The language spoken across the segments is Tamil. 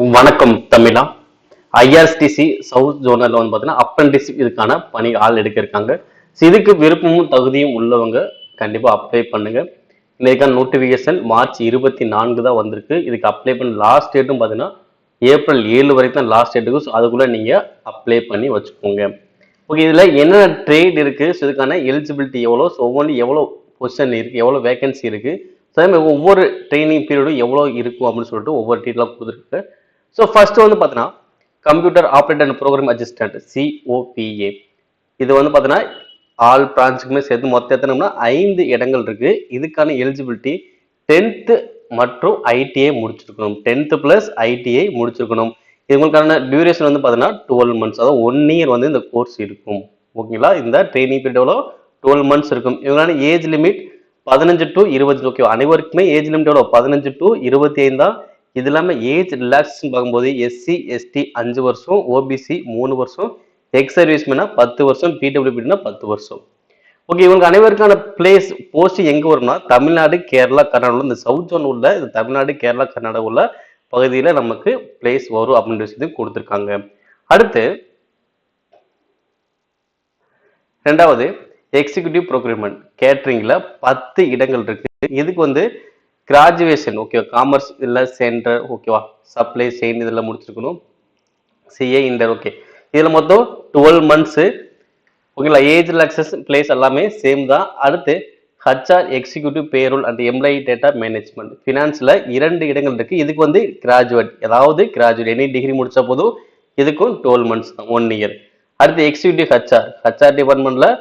வணக்கம் தமிழா. ஐஆர்சிடிசி சவுத் ஜோனல்ல வந்து பார்த்தீங்கன்னா அப்ரெண்டிஸ் இதுக்கான பணி ஆள் எடுக்க இருக்காங்க. இதுக்கு விருப்பமும் தகுதியும் உள்ளவங்க கண்டிப்பா அப்ளை பண்ணுங்க. இதுக்கான நோட்டிபிகேஷன் மார்ச் 24 தான் வந்திருக்கு. இதுக்கு அப்ளை பண்ண லாஸ்ட் டேட்டும் பார்த்தீங்கன்னா ஏப்ரல் 7 வரைக்கும் தான் லாஸ்ட் டேட்டுக்கு. அதுக்குள்ள நீங்க அப்ளை பண்ணி வச்சுக்கோங்க. ஓகே, இதுல என்ன ட்ரேட் இருக்கு, இதுக்கான எலிஜிபிலிட்டி எவ்வளோ, ஒவ்வொன்றும் எவ்வளோ பொசிஷன் இருக்கு, எவ்வளோ வேகன்சி இருக்கு, ஒவ்வொரு ட்ரைனிங் பீரியடும் எவ்வளோ இருக்கும் அப்படின்னு சொல்லிட்டு ஒவ்வொரு டீட்டெயிலாக கொடுத்துருக்கு. ஸோ ஃபர்ஸ்ட் வந்து பார்த்தீங்கன்னா computer operator and program assistant COPA. இது வந்து பார்த்தீங்கன்னா ஆல் பிரான்ச்சுக்குமே சேர்த்து மொத்தம் எத்தனைனா 5 இடங்கள் இருக்கு. இதுக்கான எலிஜிபிலிட்டி 10th மற்றும் ITI முடிச்சிருக்கணும். 10th + ITI முடிச்சிருக்கணும். இவங்களுக்கான டியூரேஷன் வந்து பார்த்தீங்கன்னா 12 months, அதாவது 1 year வந்து இந்த கோர்ஸ் இருக்கும். ஓகேங்களா, இந்த ட்ரைனிங் பீரியட் எவ்வளோ 12 months இருக்கும். இவங்களான ஏஜ் லிமிட் 15 to 20. ஓகே, அனைவருக்குமே ஏஜ் லிமிட் எவ்வளோ 15 to 25 தான். இது இல்லாமல் ஏஜ் ரிலாக்ஸேஷன் பார்க்கும்போது SC ST 5 வருஷம், OBC 3 வருஷம், எக்ஸ் சர்வீஸ்மேனா 10 வருஷம், PWBனா 10 வருஷம். ஓகே, இவங்க அனைவருக்கான பிளேஸ் போஸ்ட் எங்க வரும்னா தமிழ்நாடு, கேரளா, கர்நாடகா. இந்த சவுத் ஜோன் உள்ள இந்த தமிழ்நாடு, கேரளா, கர்நாடகா உள்ள பகுதியில் நமக்கு பிளேஸ் வரும் அப்படின்ற விஷயத்தையும் கொடுத்துருக்காங்க. அடுத்து ரெண்டாவது எக்ஸிக்யூட்டிவ் ப்ரோக்யூர்மெண்ட் கேட்டரிங்ல 10 இடங்கள் இருக்கு. இதுக்கு வந்து கிராஜுவேஷன், ஓகேவா, காமர்ஸ் இல்லை சென்டர், ஓகேவா, சப்ளை செயின் இதெல்லாம் முடிச்சிருக்கணும். CA inter. ஓகே, இதில் மொத்தம் 12 months. ஓகேங்களா, ஏஜ் ரிலாக்ஸேஷன் பிளேஸ் எல்லாமே சேம் தான். அடுத்து HR executive payroll and employee data management ஃபினான்ஸில் 2 இடங்கள் இருக்கு. இதுக்கு வந்து கிராஜுவேட், ஏதாவது கிராஜுவேட் எனி டிகிரி முடிச்ச போதும் இதுக்கும் 12 months தான், 1 year. அடுத்து எக்ஸிக்யூட்டிவ் HR டிபார்ட்மெண்ட்ல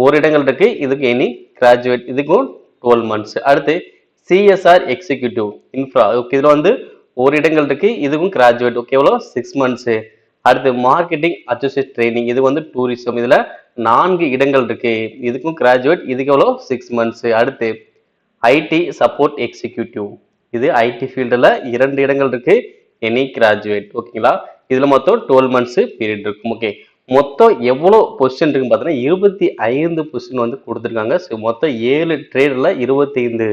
ஒரு இடங்கள் இருக்கு. இதுக்கு எனி கிராஜுவேட், இதுக்கும் 12 months. அடுத்து CSR எக்ஸிக்யூட்டிவ் இன்ஃப்ரா, ஓகே, இதில் வந்து ஒரு இடங்கள் இருக்கு. இதுவும் கிராஜுவேட், ஓகே, எவ்வளோ 6 months. அடுத்து மார்க்கெட்டிங் அசோசியேட் ட்ரைனிங், இது வந்து டூரிசம், இதுல 4 இடங்கள் இருக்கு. இதுக்கும் கிராஜுவேட், இதுக்கு எவ்வளோ 6 months. அடுத்து IT சப்போர்ட் எக்ஸிக்யூட்டிவ், இது IT ஃபீல்டில் 2 இடங்கள் இருக்கு. எனி கிராஜுவேட், ஓகேங்களா, இதுல மொத்தம் 12 months பீரியட் இருக்கும். ஓகே, மொத்தம் எவ்வளோ பொசிஷன் இருக்குன்னு பார்த்தீங்கன்னா 25 பொசிஷன் வந்து கொடுத்துருக்காங்க. ஸோ மொத்தம் 7 ட்ரேடில் 25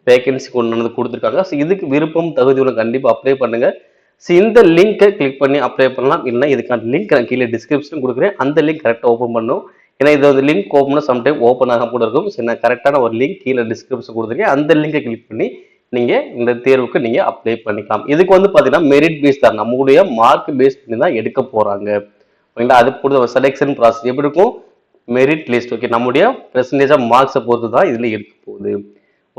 வேகன்சி கொண்டு வந்து கொடுத்துருக்காங்க. ஸோ இதுக்கு விருப்பம் தகுதி உள்ள கண்டிப்பாக அப்ளை பண்ணுங்க. ஸோ இந்த லிங்கை கிளிக் பண்ணி அப்ளை பண்ணலாம். இல்லைன்னா இதுக்கான லிங்க் நான் கீழே டிஸ்கிரிப்ஷன் கொடுக்குறேன். அந்த லிங்க் கரெக்டாக ஓப்பன் பண்ணும். ஏன்னா இது வந்து லிங்க் ஓப்பன் சம்டைம் ஓப்பன் ஆக கூட இருக்கும். ஸோ நான் கரெக்டான ஒரு லிங்க் கீழே டிஸ்கிரிப்ஷன் கொடுத்துருக்கேன். அந்த லிங்கை கிளிக் பண்ணி நீங்கள் இந்த தேர்வுக்கு நீங்கள் அப்ளை பண்ணிக்கலாம். இதுக்கு வந்து பார்த்தீங்கன்னா மெரிட் பேஸ் தான், நம்மளுடைய மார்க் பேஸ் பண்ணி தான் எடுக்க போகிறாங்க. ஓகேங்களா, அது பொறுத்த செலெக்ஷன் ப்ராசஸ் எப்படி இருக்கும், மெரிட் லிஸ்ட், ஓகே, நம்முடைய பெர்சன்டேஜ் ஆஃப் மார்க்ஸை பொறுத்து தான் இதில் இருக்க போகுது.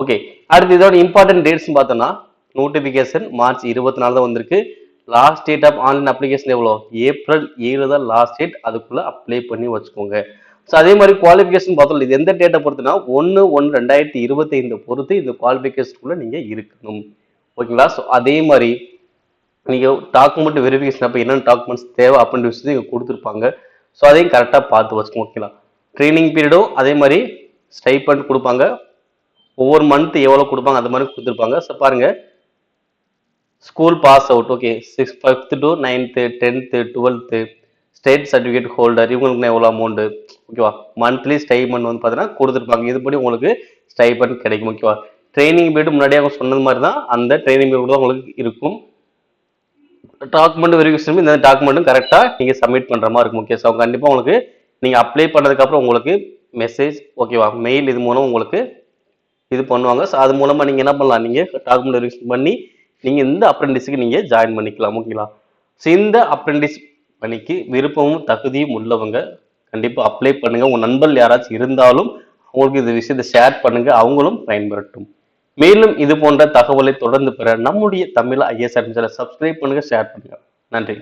ஓகே, அடுத்து இதோட இம்பார்ட்டன்ட் டேட்ஸ் பார்த்தோம்னா நோட்டிஃபிகேஷன் மார்ச் 24 தான் வந்திருக்கு. Last date of online application எவ்வளோ, ஏப்ரல் 7 தான் லாஸ்ட் டேட். அதுக்குள்ள அப்ளை பண்ணி வச்சுக்கோங்க. ஸோ அதே மாதிரி குவாலிஃபிகேஷன் பார்த்தோம், இது எந்த டேட்டை பொறுத்துனா 1/1/2025 பொறுத்து இந்த குவாலிஃபிகேஷனுக்குள்ள நீங்க இருக்கணும். ஓகேங்களா, ஸோ அதே மாதிரி நீங்க டாக்குமெண்ட் வெரிஃபிகேஷன் அப்போ என்னென்ன டாக்குமெண்ட்ஸ் தேவை அப்படின்ற விஷயத்தை இங்கே கொடுத்துருப்பாங்க. ஸோ அதையும் கரெக்டாக பார்த்து வச்சுக்கோங்க. ஓகேங்களா, ட்ரைனிங் பீரியடும் அதே மாதிரி ஸ்டைபண்ட் கொடுப்பாங்க. ஒவ்வொரு மந்த் எவ்வளோ கொடுப்பாங்க அது மாதிரி கொடுத்துருப்பாங்க. ஸோ பாருங்க, school pass out, okay, 5th to 9th 10th 12th state certificate holder இவங்களுக்கு எவ்வளோ அமௌண்ட்டு, ஓகேவா, மந்த்லி ஸ்டைபண்ட் வந்து பார்த்தீங்கன்னா கொடுத்துருப்பாங்க. இதுபடி உங்களுக்கு ஸ்டைபண்ட் கிடைக்கும். ஓகேவா, ட்ரைனிங் பீரியட் முன்னாடியே அவங்க சொன்னது மாதிரி தான் அந்த ட்ரைனிங் பீரியட் தான் உங்களுக்கு இருக்கும். டாக்குமெண்ட் வெரிஃபிகேஷன் இந்த டாக்குமெண்ட்டும் கரெக்டாக நீங்கள் சப்மிட் பண்ணுற மாதிரி இருக்கும். ஓகே, ஸோ கண்டிப்பாக உங்களுக்கு நீங்கள் அப்ளை பண்ணதுக்கப்புறம் உங்களுக்கு மெசேஜ், ஓகேவா, மெயில் இது மூலம் உங்களுக்கு இது பண்ணுவாங்க. ஸோ அது மூலமாக நீங்கள் என்ன பண்ணலாம், நீங்கள் டாக்குமெண்ட் வெரிஃபிகேஷன் பண்ணி நீங்கள் இந்த அப்ரெண்டிஸுக்கு நீங்கள் ஜாயின் பண்ணிக்கலாம். ஓகேங்களா, ஸோ இந்த அப்ரெண்டிஸ் பணிக்கு விருப்பமும் தகுதியும் உள்ளவங்க கண்டிப்பாக அப்ளை பண்ணுங்கள். உங்கள் நண்பர்கள் யாராச்சும் இருந்தாலும் அவங்களுக்கு இந்த விஷயத்தை ஷேர் பண்ணுங்கள், அவங்களும் பயன்பெறட்டும். மேலும் இது போன்ற தகவலை தொடர்ந்து பெற நம்முடைய தமிழ் IAS சப்ஸ்கிரைப் பண்ணுங்க, ஷேர் பண்ணுங்க. நன்றி.